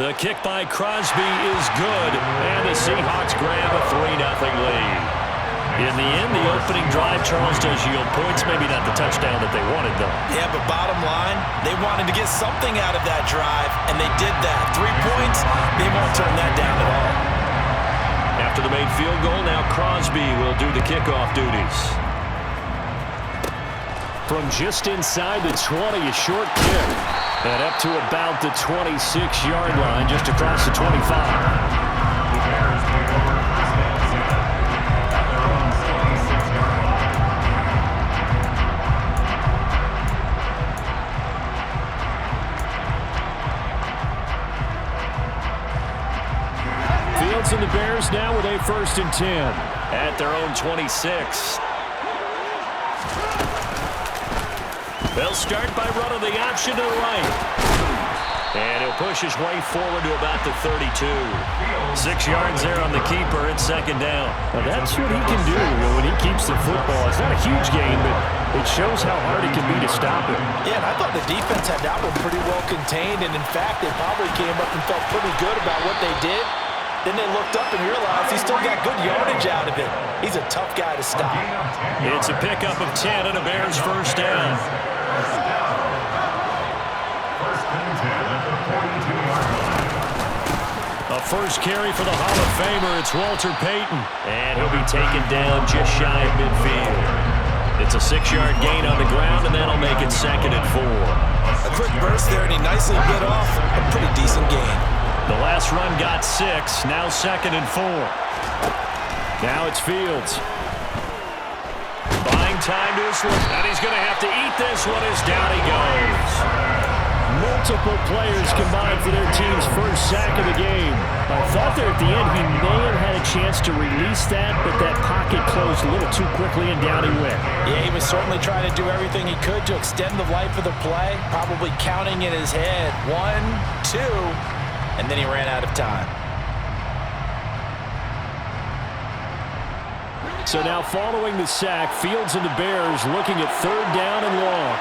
The kick by Crosby is good, and the Seahawks grab a 3-0 lead. In the end, the opening drive, Charles, does yield points. Maybe not the touchdown that they wanted, though. Yeah, but bottom line, they wanted to get something out of that drive, and they did that. 3 points, they won't turn that down at all. After the made field goal, now Crosby will do the kickoff duties. From just inside the 20, a short kick. And up to about the 26-yard line, just across the 25. Fields and the Bears now with a 1st and 10 at their own 26. They'll start by running the option to the right. And he'll push his way forward to about the 32. 6 yards there on the keeper at 2nd down. Now that's what he can do when he keeps the football. It's not a huge gain, but it shows how hard it can be to stop it. Yeah, and I thought the defense had that one pretty well contained. And, in fact, they probably came up and felt pretty good about what they did. Then they looked up and realized he still got good yardage out of it. He's a tough guy to stop. It's a pickup of 10 and a Bears 1st down. A first carry for the Hall of Famer. It's Walter Payton. And he'll be taken down just shy of midfield. It's a 6-yard gain on the ground, and that'll make it 2nd and 4. A quick burst there, and he nicely bit off a pretty decent gain. The last run got 6. Now 2nd and 4. Now it's Fields. Buying time to his left. And he's going to have to eat this one as down he goes. Multiple players combined for their team's first sack of the game. I thought there at the end he may have had a chance to release that, but that pocket closed a little too quickly and down he went. Yeah, he was certainly trying to do everything he could to extend the life of the play, probably counting in his head 1, 2, and then he ran out of time. So now following the sack, Fields and the Bears looking at 3rd down and long.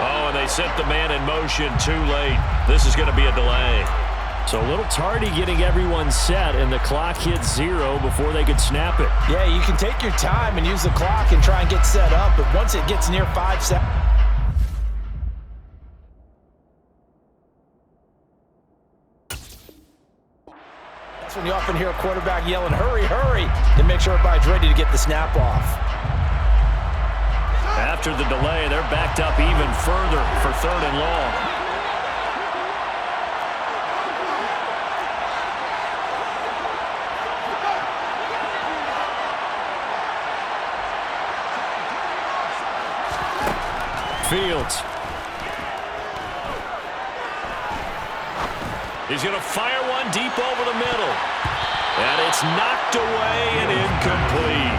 Oh, and they sent the man in motion too late. This is going to be a delay. So a little tardy getting everyone set, and the clock hit 0 before they could snap it. Yeah, you can take your time and use the clock and try and get set up, but once it gets near 5 seconds, that's when you often hear a quarterback yelling, hurry, hurry, to make sure everybody's ready to get the snap off. After the delay, they're backed up even further for 3rd and long. Fields. He's going to fire one deep over the middle. And it's knocked away and incomplete.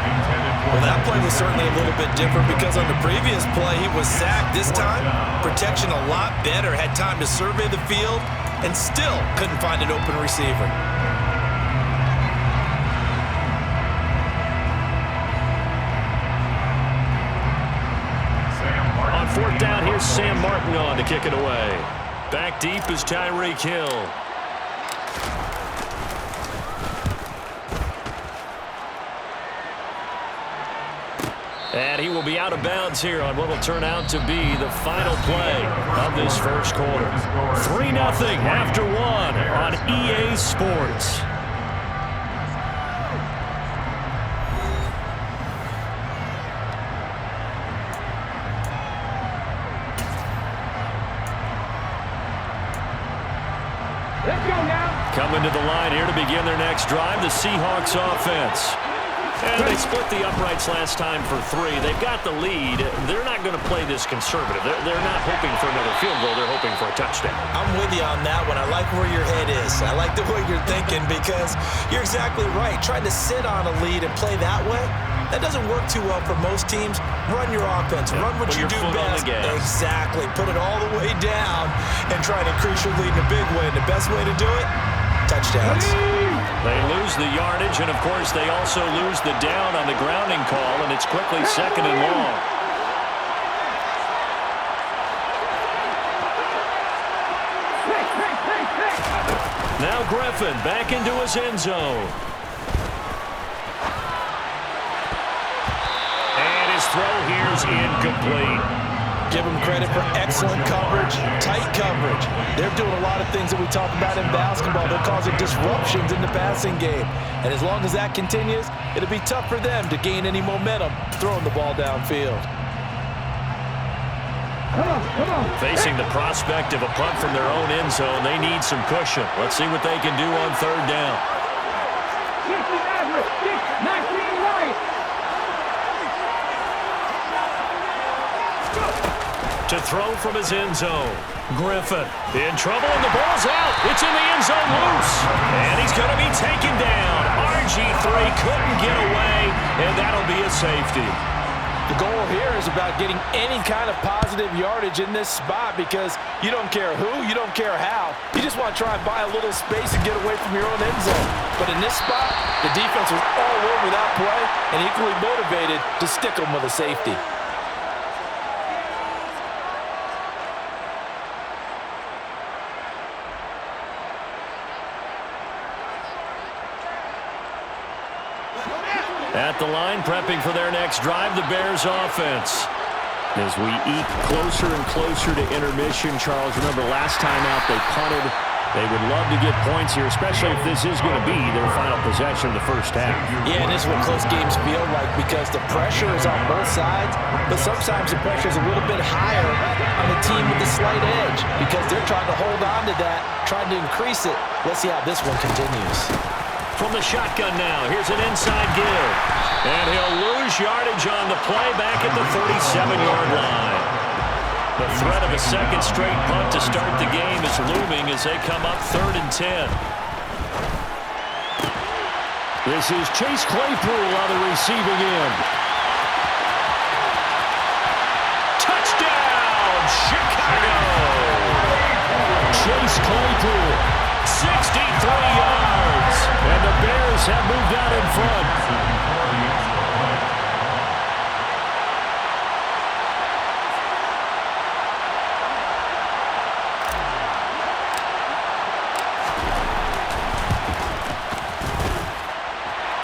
Well, that play was certainly a little bit different because on the previous play, he was sacked. This time, protection a lot better. Had time to survey the field and still couldn't find an open receiver. On 4th down, here's Sam Martin on to kick it away. Back deep is Tyreek Hill. And he will be out of bounds here on what will turn out to be the final play of this first quarter. 3-0 after 1 on EA Sports. Coming to the line here to begin their next drive, the Seahawks offense. And they split the uprights last time for 3. They've got the lead. They're not going to play this conservative. They're not hoping for another field goal. They're hoping for a touchdown. I'm with you on that one. I like where your head is. I like the way you're thinking because you're exactly right. Trying to sit on a lead and play that way, that doesn't work too well for most teams. Run your offense. Run what you do best. Exactly. Put it all the way down and try to increase your lead in a big way. And the best way to do it, touchdowns. They lose the yardage, and, of course, they also lose the down on the grounding call, and it's quickly 2nd and long. Griffin back into his end zone. And his throw here is incomplete. Give them credit for excellent coverage, tight coverage. They're doing a lot of things that we talk about in basketball. They're causing disruptions in the passing game. And as long as that continues, it'll be tough for them to gain any momentum throwing the ball downfield. Facing the prospect of a punt from their own end zone, they need some cushion. Let's see what they can do on third down. To throw from his end zone. Griffin in trouble, and the ball's out. It's in the end zone loose. And he's going to be taken down. RG3 couldn't get away, and that'll be a safety. The goal here is about getting any kind of positive yardage in this spot because you don't care who, you don't care how. You just want to try and buy a little space and get away from your own end zone. But in this spot, the defense was all over that play and equally motivated to stick them with a safety. At the line, prepping for their next drive, the Bears offense. As we eke closer and closer to intermission, Charles, remember last time out they punted. They would love to get points here, especially if this is going to be their final possession of the first half. Yeah, and this is what close games feel like because the pressure is on both sides, but sometimes the pressure is a little bit higher on the team with the slight edge because they're trying to hold on to that, trying to increase it. Let's see how this one continues. From the shotgun now, here's an inside give. And he'll lose yardage on the play back at the 37-yard line. The threat of a second straight punt to start the game is looming as they come up 3rd and 10. This is Chase Claypool on the receiving end. Touchdown, Chicago! Chase Claypool, 63 yards. And the Bears have moved out in front.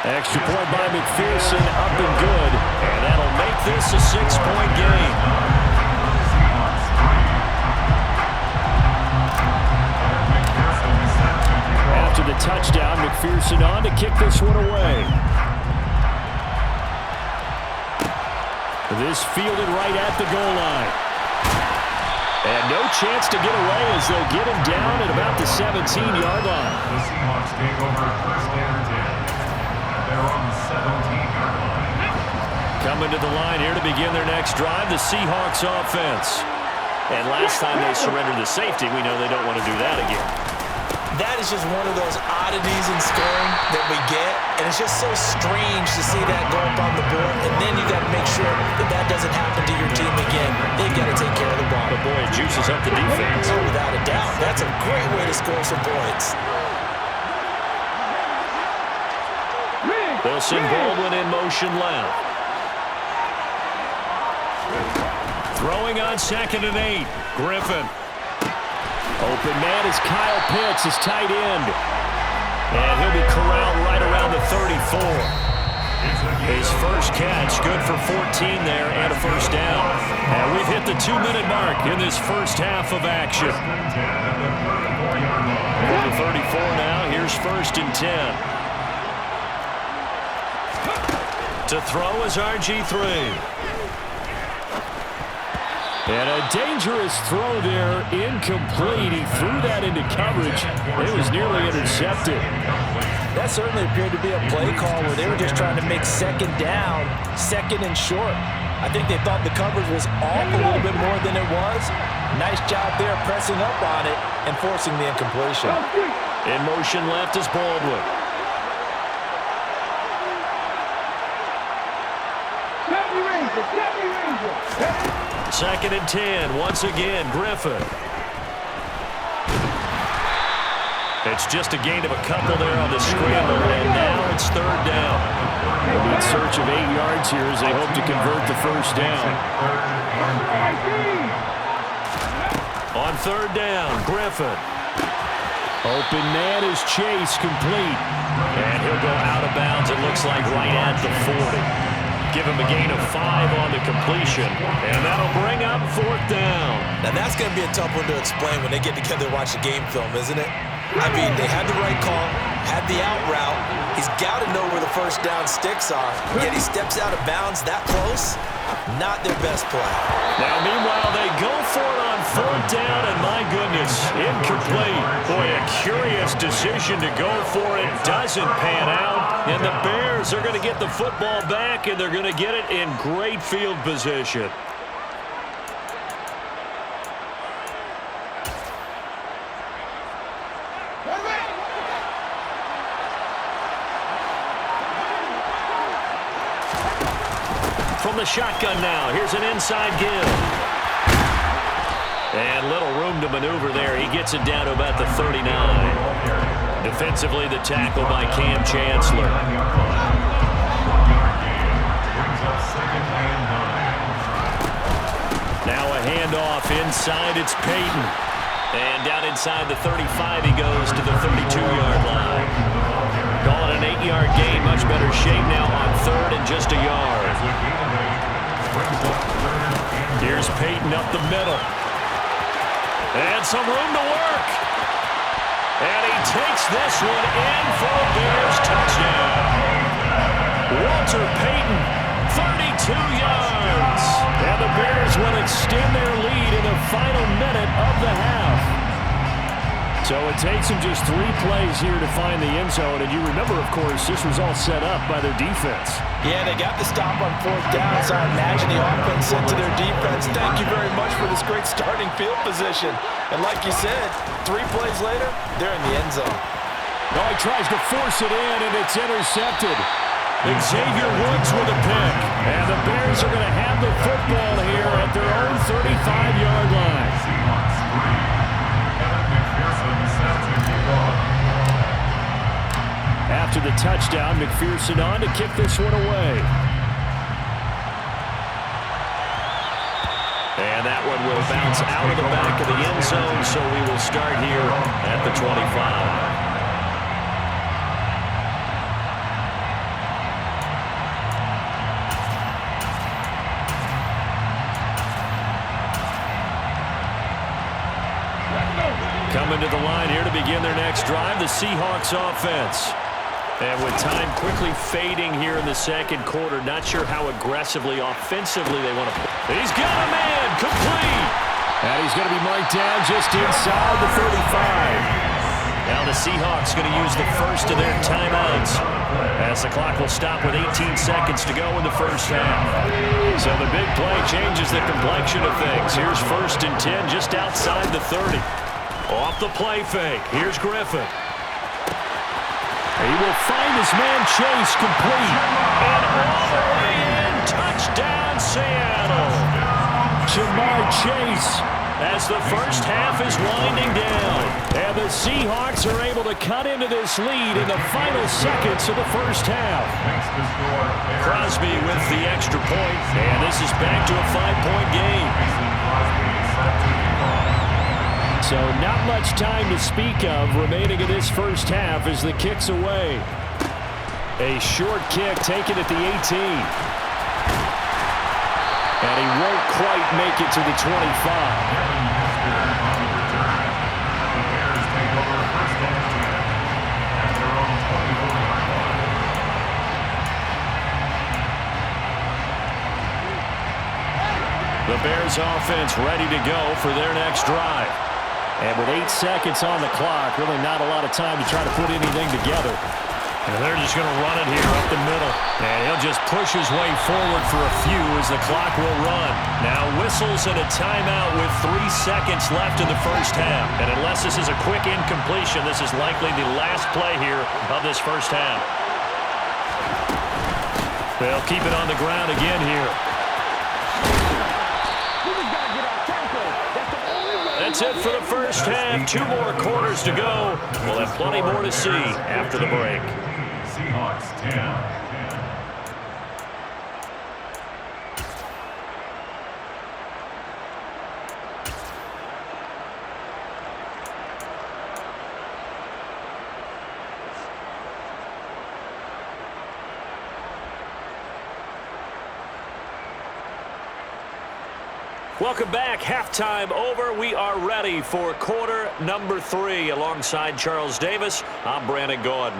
Extra point by McPherson, up and good. And that'll make this a 6-point game. After the touchdown, McPherson on to kick this one away. This fielded right at the goal line. And no chance to get away as they'll get him down at about the 17-yard line. The Seahawks take over 1st and 10. They're on the 17-yard line. Coming to the line here to begin their next drive, the Seahawks offense. And last time they surrendered the safety, we know they don't want to do that again. That is just one of those oddities in scoring that we get, and it's just so strange to see that go up on the board, and then you got to make sure that that doesn't happen to your team again. They've got to take care of the ball. But boy, it juices up the defense. Oh, without a doubt. That's a great way to score some points. They'll send Baldwin in motion left. Throwing on 2nd and 8. Griffin. Open man is Kyle Pitts, his tight end. And he'll be corralled right around the 34. His first catch, good for 14 there and a first down. And we've hit the 2-minute mark in this first half of action. From the 34 now, here's 1st and 10. To throw is RG3. And a dangerous throw there, incomplete. He threw that into coverage. It was nearly intercepted. That certainly appeared to be a play call where they were just trying to make 2nd down, 2nd and short. I think they thought the coverage was off a little bit more than it was. Nice job there pressing up on it and forcing the incompletion. In motion left is Baldwin. Second and 10, once again, Griffin. It's just a gain of a couple there on the scramble, and now it's 3rd down. They'll be in search of 8 yards here as they hope to convert the first down. On 3rd down, Griffin. Open man is Chase, complete. And he'll go out of bounds, it looks like, right at the 40. Give him a gain of 5 on the completion, and that'll bring up 4th down. Now, that's going to be a tough one to explain when they get together and watch the game film, isn't it? I mean, they had the right call, had the out route. He's got to know where the first down sticks are, yet he steps out of bounds that close. Not their best play. Now, meanwhile, they go for it on 4th down, and my goodness, incomplete. Boy, a curious decision to go for it. Doesn't pan out, and the Bears are going to get the football back, and they're going to get it in great field position. From the shotgun now, here's an inside give. And little room to maneuver there. He gets it down to about the 39. Defensively, the tackle by Cam Chancellor. Now a handoff inside, it's Peyton. And down inside the 35, he goes to the 32-yard line. Call it an 8-yard gain, much better shape now on 3rd and just a yard. Here's Peyton up the middle. And some room to work. And he takes this one in for a Bears touchdown. Walter Payton, 32 yards. And the Bears will extend their lead in the final minute of the half. So it takes them just 3 plays here to find the end zone. And you remember, of course, this was all set up by their defense. Yeah, they got the stop on 4th down, so I imagine the offense said to their defense, thank you very much for this great starting field position. And like you said, 3 plays later, they're in the end zone. Oh, he tries to force it in, and it's intercepted. Xavier Woods with a pick. And the Bears are going to have the football here at their own 35-yard line. After the touchdown, McPherson on to kick this one away. And that one will bounce out of the back of the end zone, so we will start here at the 25. Coming to the line here to begin their next drive, the Seahawks offense. And with time quickly fading here in the second quarter, not sure how aggressively, offensively they want to play. He's got a man, complete. And he's going to be marked down just inside the 35. Now the Seahawks going to use the first of their timeouts as the clock will stop with 18 seconds to go in the first half. So the big play changes the complexion of things. Here's 1st and 10 just outside the 30. Off the play fake. Here's Griffin. He will find his man Chase, complete. And all the way in. Touchdown, Seattle. Jamar Chase as the first half is winding down. And the Seahawks are able to cut into this lead in the final seconds of the first half. Crosby with the extra point. And this is back to a 5-point game. So not much time to speak of remaining in this first half as the kick's away. A short kick taken at the 18. And he won't quite make it to the 25. The Bears offense ready to go for their next drive. And with 8 seconds on the clock, really not a lot of time to try to put anything together. And they're just going to run it here up the middle. And he'll just push his way forward for a few as the clock will run. Now whistles and a timeout with 3 seconds left in the first half. And unless this is a quick incompletion, this is likely the last play here of this first half. They'll keep it on the ground again here. That's it for the first half. 2 more quarters to go. We'll have plenty more to see after the break. Seahawks 10. Welcome back. Halftime over. We are ready for quarter number 3. Alongside Charles Davis, I'm Brandon Gordon.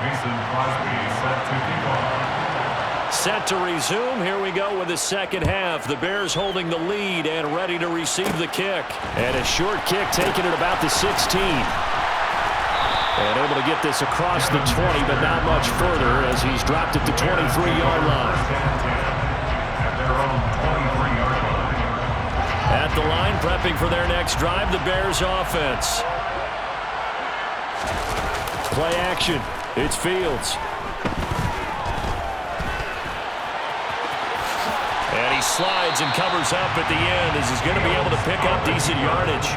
Mason Crosby set to kick off. Set to resume. Here we go with the second half. The Bears holding the lead and ready to receive the kick. And a short kick taken at about the 16. And able to get this across the 20, but not much further as he's dropped at the 23-yard line. At the line, prepping for their next drive, the Bears offense. Play action. It's Fields. And he slides and covers up at the end as he's going to be able to pick up decent yardage.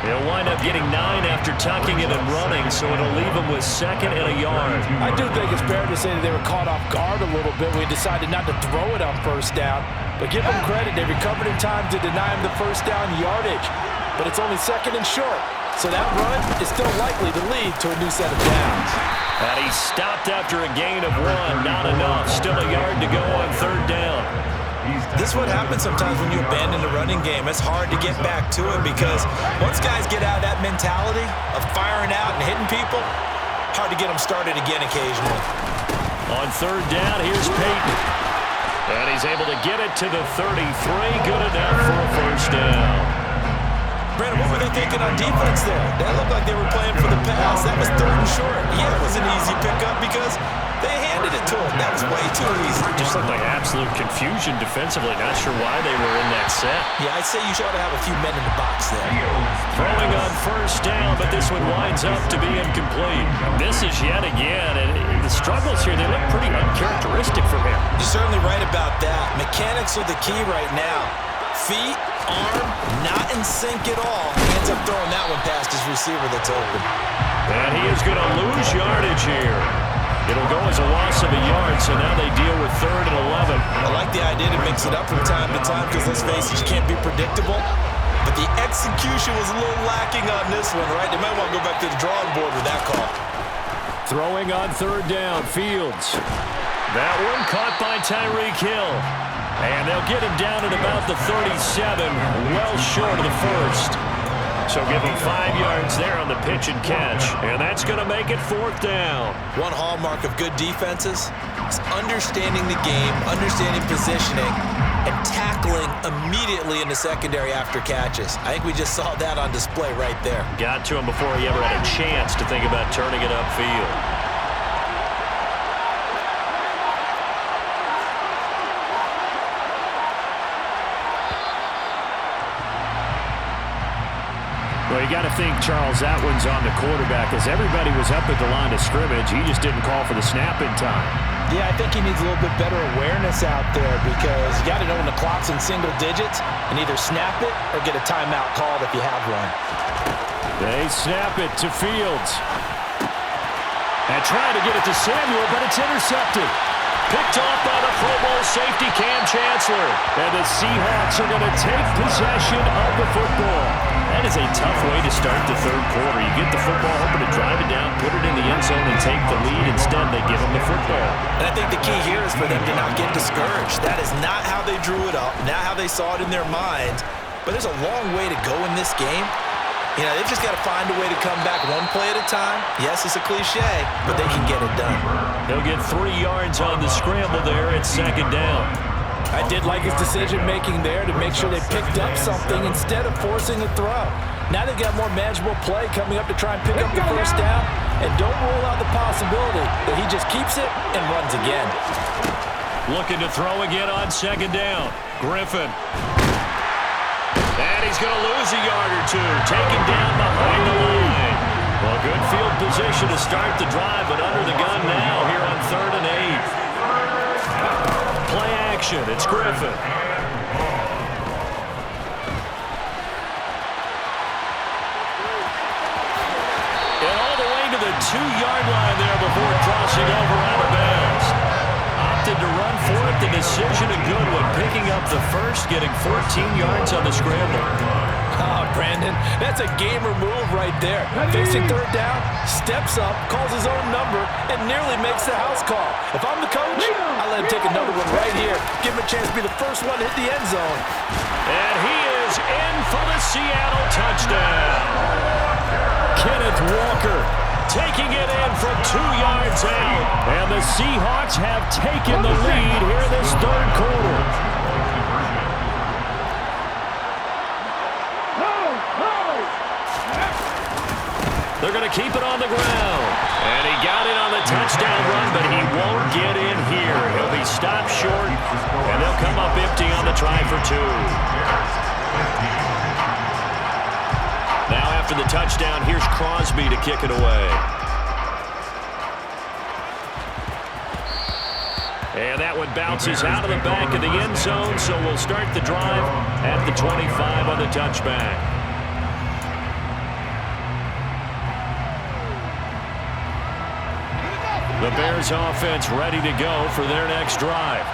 He'll wind up getting 9 after tucking it and running, so it'll leave him with 2nd and a yard. I do think it's fair to say that they were caught off guard a little bit. We decided not to throw it on first down. But give them credit. They recovered in time to deny him the first down yardage. But it's only 2nd and short. So that run is still likely to lead to a new set of downs. And he stopped after a gain of 1. Not enough. Still a yard to go on 3rd down. This is what happens sometimes when you abandon the running game. It's hard to get back to it because once guys get out of that mentality of firing out and hitting people, hard to get them started again occasionally. On 3rd down, here's Peyton. And he's able to get it to the 33. Good enough for a first down. Brandon, what were they thinking on defense there? That looked like they were playing for the pass. That was 3rd and short. Yeah, it was an easy pickup because they handed it to him. That was way too easy. Just looked like absolute confusion defensively. Not sure why they were in that set. Yeah, I'd say you ought to have a few men in the box there. Throwing on 1st down, but this one winds up to be incomplete. Misses yet again, and the struggles here, they look pretty uncharacteristic for him. You're certainly right about that. Mechanics are the key right now. Feet, arm, not in sync at all. He ends up throwing that one past his receiver that's open. And he is going to lose yardage here. It'll go as a loss of a yard, so now they deal with 3rd and 11. I like the idea to mix it up from time to time because, let's face it, you can't be predictable. But the execution was a little lacking on this one, right? They might want to go back to the drawing board with that call. Throwing on 3rd down, Fields. That one caught by Tyreek Hill. And they'll get him down at about the 37, well short of the first. So give him 5 yards there on the pitch and catch. And that's going to make it 4th down. One hallmark of good defenses is understanding the game, understanding positioning, and tackling immediately in the secondary after catches. I think we just saw that on display right there. Got to him before he ever had a chance to think about turning it upfield. Well, you got to think, Charles, that one's on the quarterback as everybody was up at the line of scrimmage. He just didn't call for the snap in time. Yeah, I think he needs a little bit better awareness out there because you got to know when the clock's in single digits and either snap it or get a timeout called if you have one. They snap it to Fields. And trying to get it to Samuel, but it's intercepted. Picked off by the Pro Bowl safety Cam Chancellor. And the Seahawks are going to take possession of the football. That is a tough way to start the 3rd quarter. You get the football, hoping to drive it down, put it in the end zone, and take the lead. Instead, they give them the football. And I think the key here is for them to not get discouraged. That is not how they drew it up, not how they saw it in their minds. But there's a long way to go in this game. You know, they've just got to find a way to come back one play at a time. Yes, it's a cliche, but they can get it done. They'll get 3 yards on the scramble there at 2nd down. I did like his decision-making there to make sure they picked up something instead of forcing a throw. Now they've got more manageable play coming up to try and pick up the first down, and don't rule out the possibility that he just keeps it and runs again. Looking to throw again on 2nd down. Griffin. And he's going to lose a yard or two. Taken down behind the line. Well, good field position to start the drive, but under the gun now here on 3rd and 8. Play action. It's Griffin. And all the way to the 2-yard line there before crossing over out of bounds. Opted to run for it. The decision a good one. Picking up the first, getting 14 yards on the scramble. Oh, Brandon, that's a gamer move right there. Facing third down, steps up, calls his own number, and nearly makes the house call. If I'm the coach, I let him take another one right here. Give him a chance to be the first one to hit the end zone. And he is in for the Seattle touchdown. Kenneth Walker taking it in from 2 yards out. And the Seahawks have taken the lead here in this third quarter. They're going to keep it on the ground. And he got in on the touchdown run, but he won't get in here. He'll be stopped short, and they'll come up empty on the try for 2. Now after the touchdown, here's Crosby to kick it away. And that one bounces out of the back of the end zone, so we'll start the drive at the 25 on the touchback. The Bears offense ready to go for their next drive.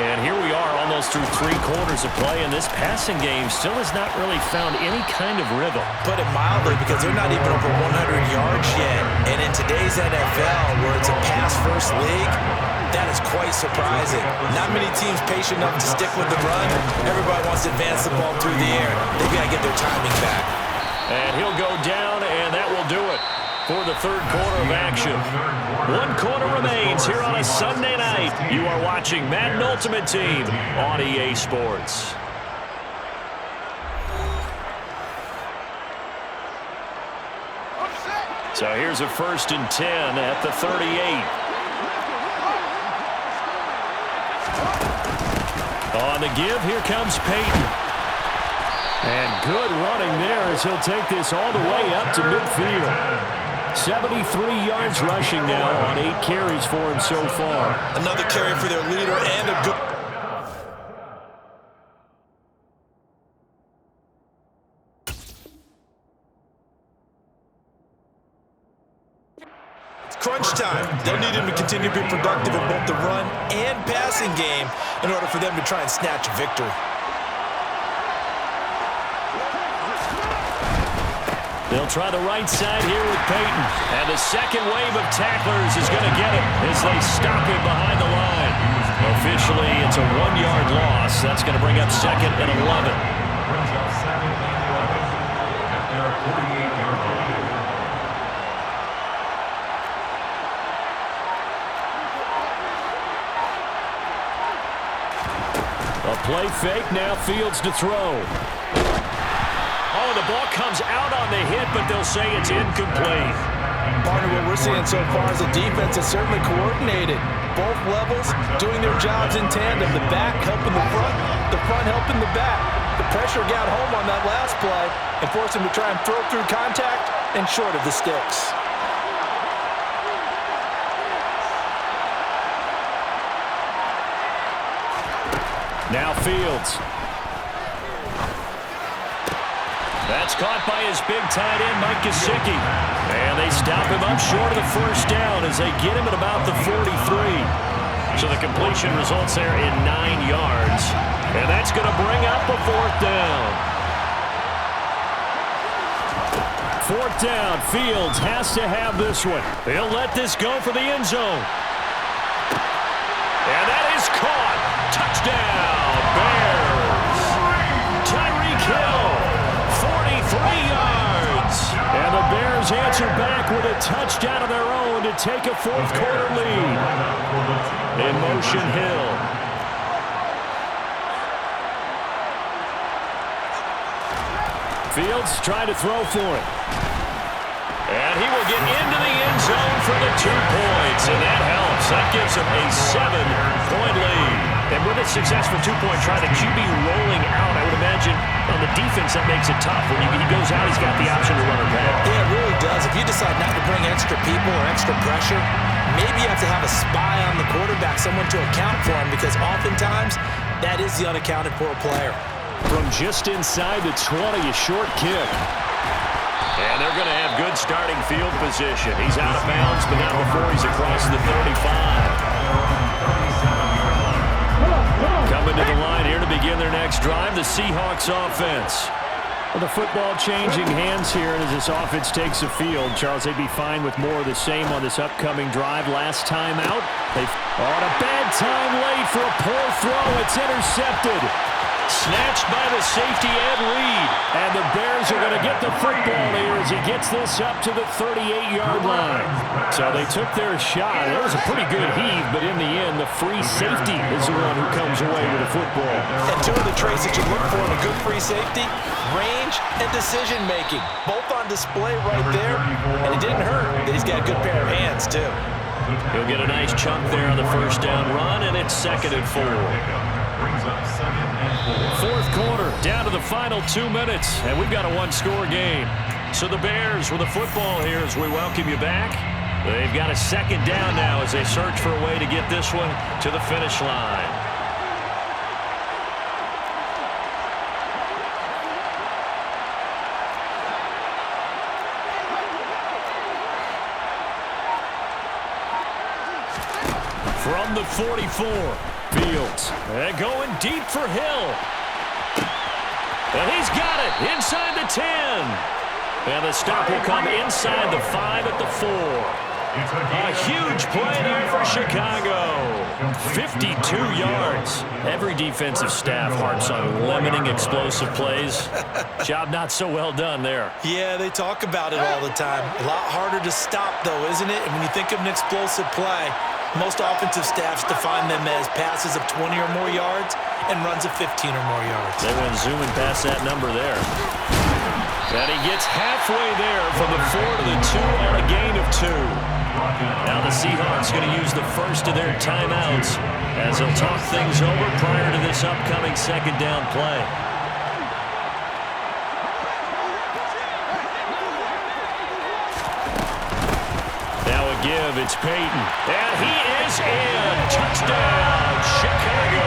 And here we are almost through 3 quarters of play, and this passing game still has not really found any kind of rhythm. Put it mildly, because they're not even over 100 yards yet. And in today's NFL, where it's a pass-first league, that is quite surprising. Not many teams patient enough to stick with the run. Everybody wants to advance the ball through the air. They've got to get their timing back. And he'll go down, and that will do it for the third quarter of action. 1 quarter remains here on a Sunday night. You are watching Madden Ultimate Team on EA Sports. So here's a 1st and 10 at the 38. On the give, here comes Peyton. And good running there as he'll take this all the way up to midfield. 73 yards rushing now on 8 carries for him so far. Another carry for their leader and a good... It's crunch time. They'll need him to continue to be productive in both the run and passing game in order for them to try and snatch a victory. They'll try the right side here with Peyton. And the second wave of tacklers is going to get him as they stop him behind the line. Officially, it's a 1-yard loss. That's going to bring up 2nd and 11. Brings up 2nd and 11 at their 48-yard line. A play fake, now Fields to throw. Oh, the ball comes out on the hit, but they'll say it's incomplete. Partner, what we're seeing so far is the defense is certainly coordinated. Both levels doing their jobs in tandem. The back helping the front helping the back. The pressure got home on that last play and forced him to try and throw through contact and short of the sticks. Now Fields. That's caught by his big tight end, Mike Gesicki. And they stop him up short of the 1st down as they get him at about the 43. So the completion results there in 9 yards. And that's going to bring up a 4th down. 4th down, Fields has to have this one. He'll let this go for the end zone. And that is caught. Touchdown, Bears. Tyreek Hill. 43 yards. And the Bears answer back with a touchdown of their own to take a 4th quarter lead. In motion, Hill. Fields trying to throw for it. And he will get into the end zone for the 2 points. And that helps. That gives him a 7-point lead. And with a successful 2-point try, the QB rolling out, I would imagine on the defense that makes it tough. When he goes out, he's got the option to run or pass. Yeah, it really does. If you decide not to bring extra people or extra pressure, maybe you have to have a spy on the quarterback, someone to account for him, because oftentimes that is the unaccounted for player. From just inside the 20, a short kick. And they're going to have good starting field position. He's out of bounds, but not before he's across the 35. Coming to the line here to begin their next drive, the Seahawks offense. Well, the football changing hands here as this offense takes the field. Charles, they'd be fine with more of the same on this upcoming drive. Last time out, on a bad time late for a poor throw. It's intercepted. Snatched by the safety Ed Reed. And the Bears are going to get the football here as he gets this up to the 38-yard line. So they took their shot. It was a pretty good heave, but in the end, the free safety is the one who comes away with the football. And two of the traits that you look for in a good free safety, range and decision-making. Both on display right there. And it didn't hurt that he's got a good pair of hands, too. He'll get a nice chunk there on the first down run, and it's 2nd and 4. Fourth quarter, down to the final 2 minutes, and we've got a one-score game. So the Bears with the football here as we welcome you back. They've got a 2nd down now as they search for a way to get this one to the finish line. From the 44, Fields. And going deep for Hill. And he's got it inside the 10. And the stop will come inside the 5 at the 4. A huge play there for Chicago. 52 yards. Every defensive staff harps on limiting explosive plays. Job not so well done there. Yeah, they talk about it all the time. A lot harder to stop, though, isn't it? And when you think of an explosive play, most offensive staffs define them as passes of 20 or more yards and runs of 15 or more yards. They went zooming past that number there. And he gets halfway there from the 4 to the 2 on a gain of 2. Now the Seahawks going to use the first of their timeouts as they'll talk things over prior to this upcoming 2nd down play. Give, it's Peyton. And he is in. Touchdown, Chicago.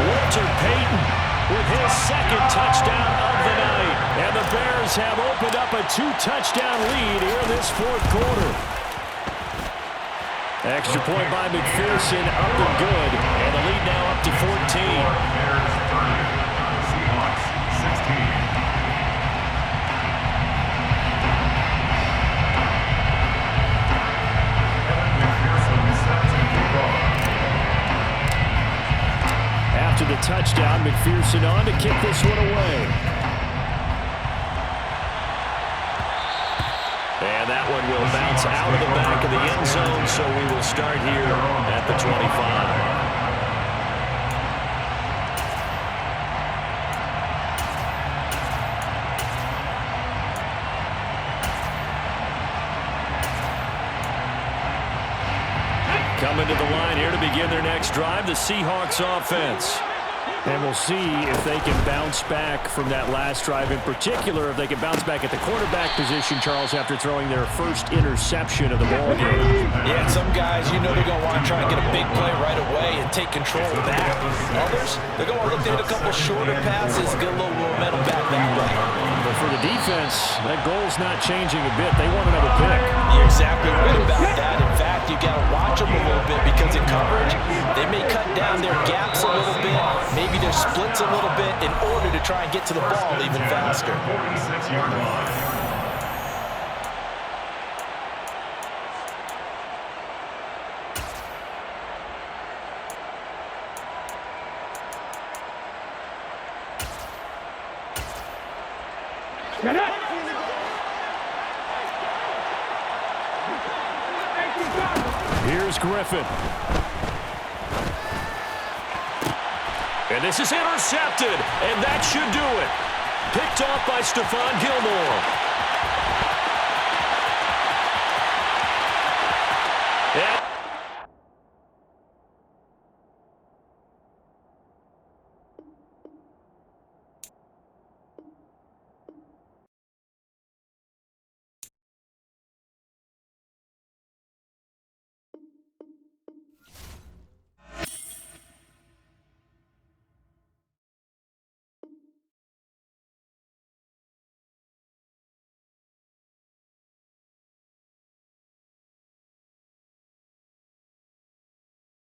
Walter Payton with his 2nd touchdown of the night. And the Bears have opened up a 2-touchdown lead here in this 4th quarter. Extra point by McPherson, up and good. And the lead now up to 14. Bears 30, Seahawks 16. After the touchdown, McPherson on to kick this one away. And that one will bounce out of the back of the end zone, so we will start here at the 25. Coming to the line here to begin their next drive, the Seahawks offense. And we'll see if they can bounce back from that last drive. In particular, if they can bounce back at the quarterback position, Charles, after throwing their first interception of the ball game. Yeah, and some guys, you know they're going to want to try and get a big play right away and take control back. Others, they're going to look to hit a couple shorter passes, get a little momentum back that way. But for the defense, that goal's not changing a bit. They want another pick. You're exactly right about that. In fact, you got to watch them a little bit because in coverage, they may cut down their gaps a little bit, maybe their splits a little bit in order to try and get to the ball even faster. 46-yard line. Here's Griffin. And this is intercepted, and that should do it. Picked off by Stephon Gilmore.